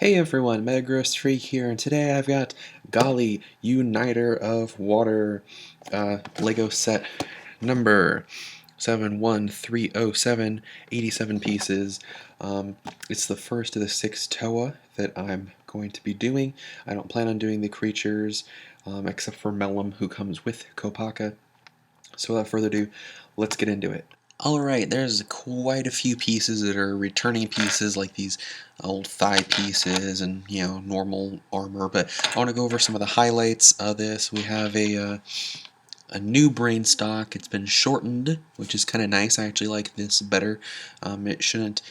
Hey everyone, Metagross3 here, and today I've got Gali, Uniter of Water, Lego set number 71307, 87 pieces. It's the first of the 6 Toa that I'm going to be doing. I don't plan on doing the creatures, except for Mellum, who comes with Kopaka. So without further ado, let's get into it. Alright, there's quite a few pieces that are returning pieces, like these old thigh pieces and, normal armor, but I want to go over some of the highlights of this. We have a new brain stock. It's been shortened, which is kind of nice. I actually like this better. It shouldn't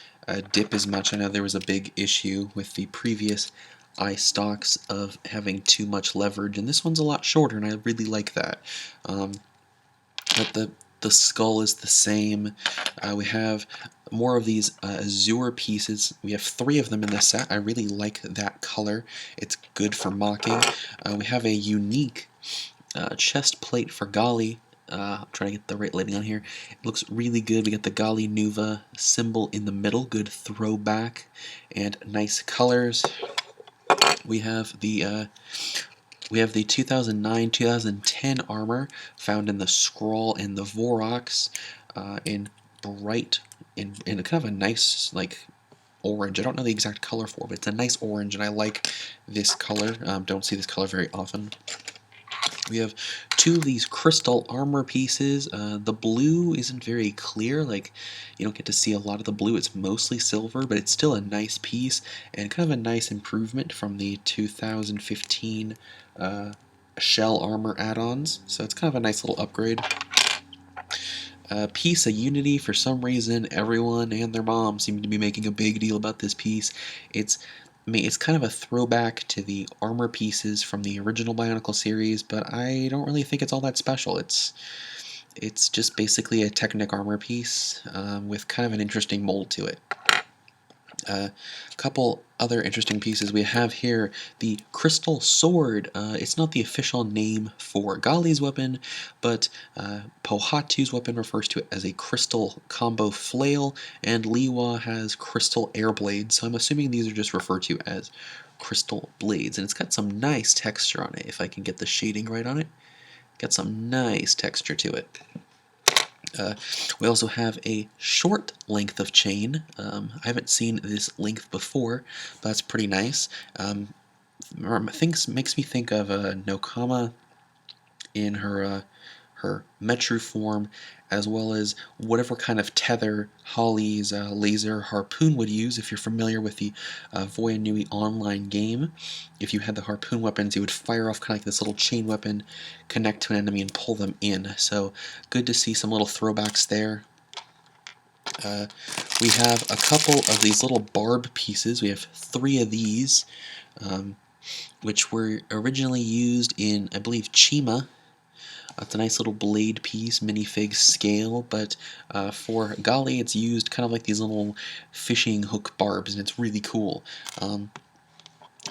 dip as much. I know there was a big issue with the previous eye stocks of having too much leverage, and this one's a lot shorter, and I really like that. But the skull is the same. We have more of these azure pieces. We have 3 of them in this set. I really like that color. It's good for mocking. We have a unique chest plate for Gali. I'm trying to get the right lighting on here. It looks really good. We got the Toa Nuva symbol in the middle. Good throwback and nice colors. We have the 2009-2010 armor found in the Scroll and the Vorox in bright, in kind of a nice, like, orange. I don't know the exact color for it, but it's a nice orange, and I like this color. Don't see this color very often. We have 2 of these crystal armor pieces. The blue isn't very clear, like you don't get to see a lot of the blue. It's mostly silver, but it's still a nice piece and kind of a nice improvement from the 2015 shell armor add-ons. So it's kind of a nice little upgrade. Piece of Unity. For some reason, everyone and their mom seem to be making a big deal about this piece. It's kind of a throwback to the armor pieces from the original Bionicle series, but I don't really think it's all that special. It's just basically a Technic armor piece with kind of an interesting mold to it. A couple other interesting pieces we have here. The Crystal Sword. It's not the official name for Gali's weapon, but Pohatu's weapon refers to it as a Crystal Combo Flail, and Liwa has Crystal Air Blades, so I'm assuming these are just referred to as Crystal Blades. And it's got some nice texture on it, if I can get the shading right on it. Got some nice texture to it. We also have a short length of chain. I haven't seen this length before, but that's pretty nice. Makes me think of Nokama in her Metru form, as well as whatever kind of tether Holly's laser harpoon would use. If you're familiar with the Voyanui online game, if you had the harpoon weapons, you would fire off kind of like this little chain weapon, connect to an enemy, and pull them in. So good to see some little throwbacks there. We have a couple of these little barb pieces. We have 3 of these, which were originally used in, I believe, Chima. It's a nice little blade piece, minifig scale, but for Gali it's used kind of like these little fishing hook barbs, and it's really cool.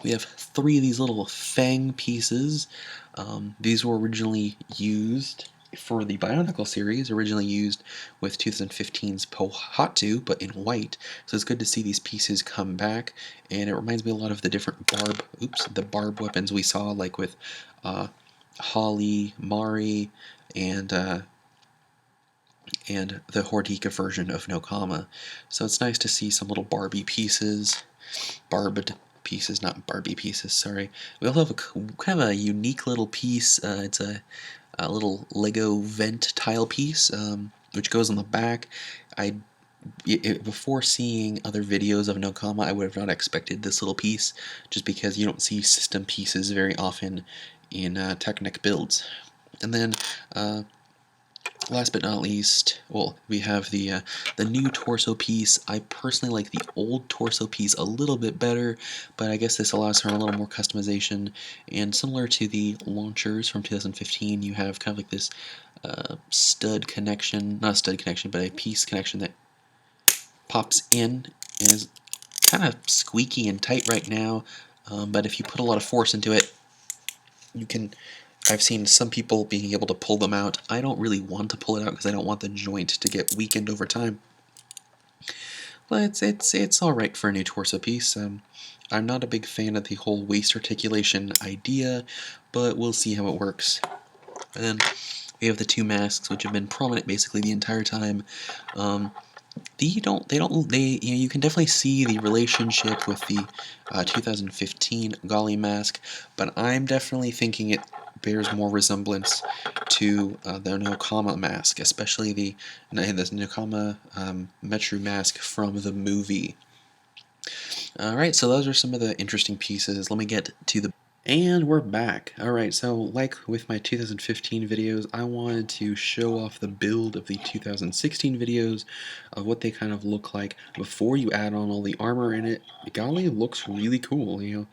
We have 3 of these little fang pieces. These were originally used for the Bionicle series, originally used with 2015's Pohatu, but in white. So it's good to see these pieces come back, and it reminds me a lot of the different barb weapons we saw, like with Holly, Mari, and the Hordika version of Nokama. So it's nice to see some little Barbie pieces, barbed pieces, not Barbie pieces, sorry. We also have a kind of a unique little piece. It's a little Lego vent tile piece, which goes on the back. Before seeing other videos of Nokama, I would have not expected this little piece, just because you don't see system pieces very often in Technic builds. And then, last but not least, well, we have the new torso piece. I personally like the old torso piece a little bit better, but I guess this allows for a little more customization. And similar to the launchers from 2015, you have kind of like this stud connection, not a stud connection, but a piece connection that pops in and is kind of squeaky and tight right now, but if you put a lot of force into it, you can. I've seen some people being able to pull them out. I don't really want to pull it out because I don't want the joint to get weakened over time. But it's all right for a new torso piece. I'm not a big fan of the whole waist articulation idea, but we'll see how it works. And then we have the two masks, which have been prominent basically the entire time. You know, you can definitely see the relationship with the 2015 Gali mask, but I'm definitely thinking it bears more resemblance to the Nokama mask, especially the Nokama Metru mask from the movie. Alright, so those are some of the interesting pieces. Let me get to the... And we're back. Alright, so like with my 2015 videos, I wanted to show off the build of the 2016 videos of what they kind of look like before you add on all the armor in it. Gali looks really cool, you know.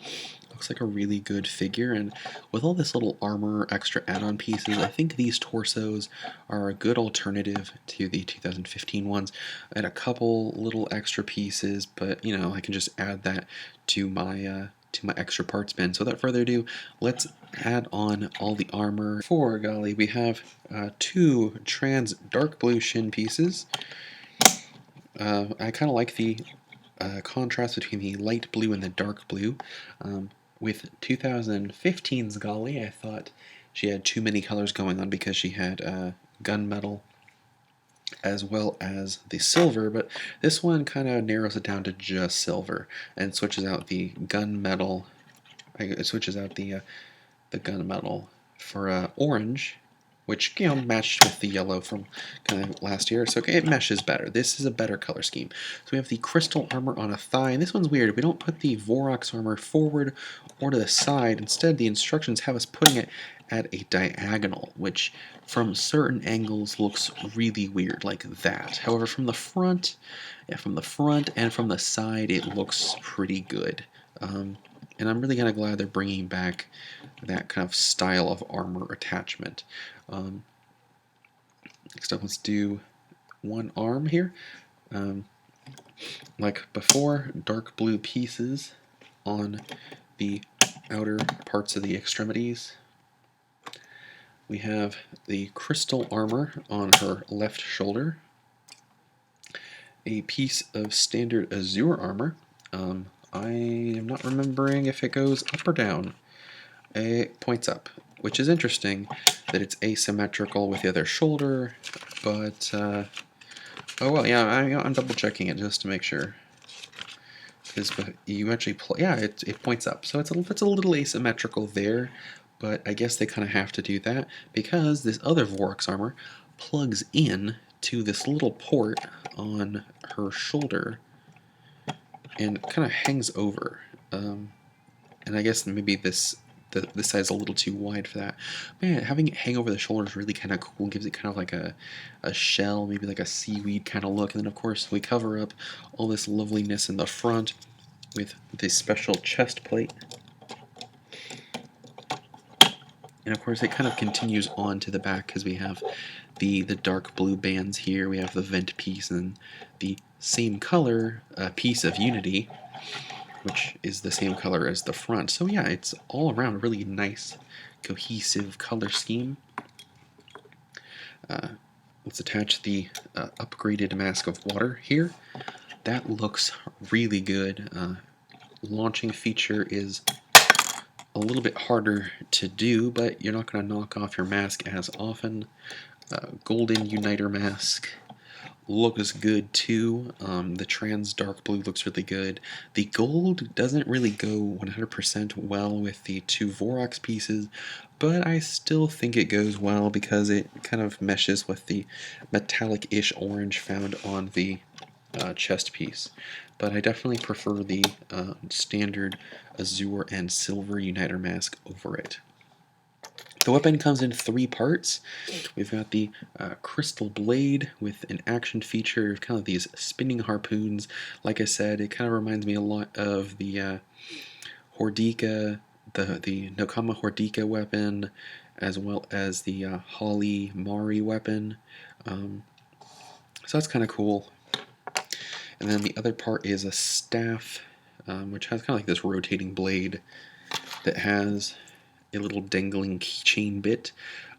Looks like a really good figure, and with all this little armor, extra add-on pieces, I think these torsos are a good alternative to the 2015 ones. I had a couple little extra pieces, but you know, I can just add that to my extra parts bin. So without further ado, let's add on all the armor. For Gali, we have two trans dark blue shin pieces. I kind of like the contrast between the light blue and the dark blue. With 2015's Gali, I thought she had too many colors going on because she had gunmetal as well as the silver, but this one kind of narrows it down to just silver and switches out the gunmetal. It switches out the gunmetal for orange, which, you know, matched with the yellow from kind of last year, so it meshes better. This is a better color scheme. So we have the crystal armor on a thigh, and this one's weird. We don't put the Vorox armor forward or to the side. Instead, the instructions have us putting it at a diagonal, which from certain angles looks really weird, like that. However, from the front, and from the side, it looks pretty good. And I'm really kind of glad they're bringing back that kind of style of armor attachment. Next up, let's do one arm here. Like before, dark blue pieces on the outer parts of the extremities. We have the crystal armor on her left shoulder. A piece of standard azure armor. I am not remembering if it goes up or down. It points up, which is interesting that it's asymmetrical with the other shoulder, but oh well, yeah, I'm double checking it just to make sure, because you actually yeah, it points up, so it's a little asymmetrical there, but I guess they kind of have to do that because this other Vorox armor plugs in to this little port on her shoulder and kind of hangs over, and I guess maybe this side's a little too wide for that. Man, having it hang over the shoulder is really kind of cool. Gives it kind of like a shell, maybe like a seaweed kind of look. And then of course we cover up all this loveliness in the front with this special chest plate. And of course it kind of continues on to the back because we have the dark blue bands here. We have the vent piece and the same color piece of Unity, which is the same color as the front. So yeah, it's all around a really nice, cohesive color scheme. Let's attach the upgraded Mask of Water here. That looks really good. Launching feature is a little bit harder to do, but you're not going to knock off your mask as often. Golden Uniter Mask looks good too. The trans dark blue looks really good. The gold doesn't really go 100% well with the two Vorox pieces, but I still think it goes well because it kind of meshes with the metallic-ish orange found on the chest piece. But I definitely prefer the standard azure and silver Uniter mask over it. The weapon comes in 3 parts. We've got the crystal blade with an action feature of kind of these spinning harpoons. Like I said, it kind of reminds me a lot of the Hordika, the Nokama Hordika weapon, as well as the Holly Mari weapon. So that's kind of cool. And then the other part is a staff, which has kind of like this rotating blade that has a little dangling keychain bit.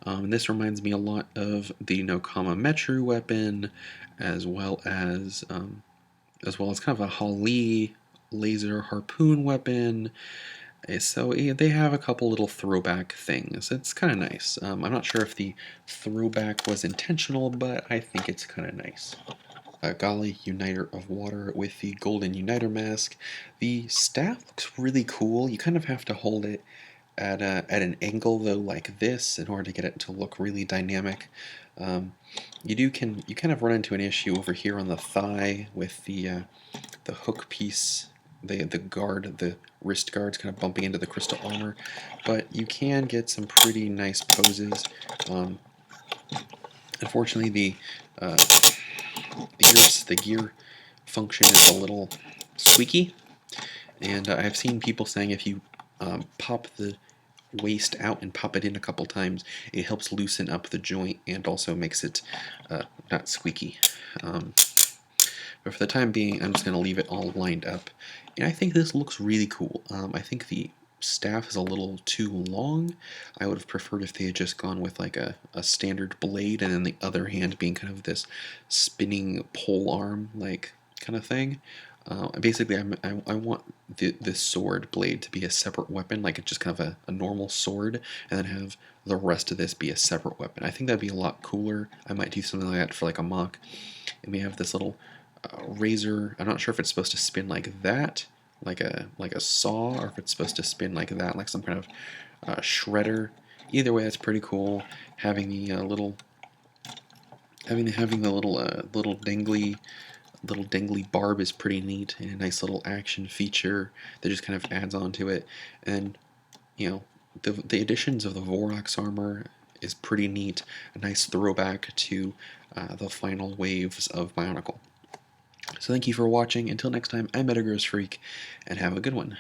And this reminds me a lot of the Nokama Metru weapon, as well as kind of a Hali laser harpoon weapon. So yeah, they have a couple little throwback things. It's kind of nice. I'm not sure if the throwback was intentional, but I think it's kind of nice. Gali Uniter of Water with the Golden Uniter Mask. The staff looks really cool. You kind of have to hold it at an angle though, like this, in order to get it to look really dynamic. You kind of run into an issue over here on the thigh with the hook piece, the wrist guards kind of bumping into the crystal armor, but you can get some pretty nice poses. Unfortunately, uh, the gear function is a little squeaky, and I've seen people saying if you pop the waist out and pop it in a couple times, it helps loosen up the joint and also makes it not squeaky. But for the time being, I'm just going to leave it all lined up. And I think this looks really cool. I think the staff is a little too long. I would have preferred if they had just gone with like a standard blade and then the other hand being kind of this spinning pole arm like kind of thing. Basically, I want this sword blade to be a separate weapon, like it's just kind of a normal sword, and then have the rest of this be a separate weapon. I think that'd be a lot cooler. I might do something like that for like a mock. And we have this little razor. I'm not sure if it's supposed to spin like that, like a saw, or if it's supposed to spin like that, like some kind of shredder. Either way, that's pretty cool. Having the having the little dangly barb is pretty neat, and a nice little action feature that just kind of adds on to it. And you know, the additions of the Vorax armor is pretty neat. A nice throwback to the final waves of Bionicle. So thank you for watching. Until next time, I'm Metagross Freak, and have a good one.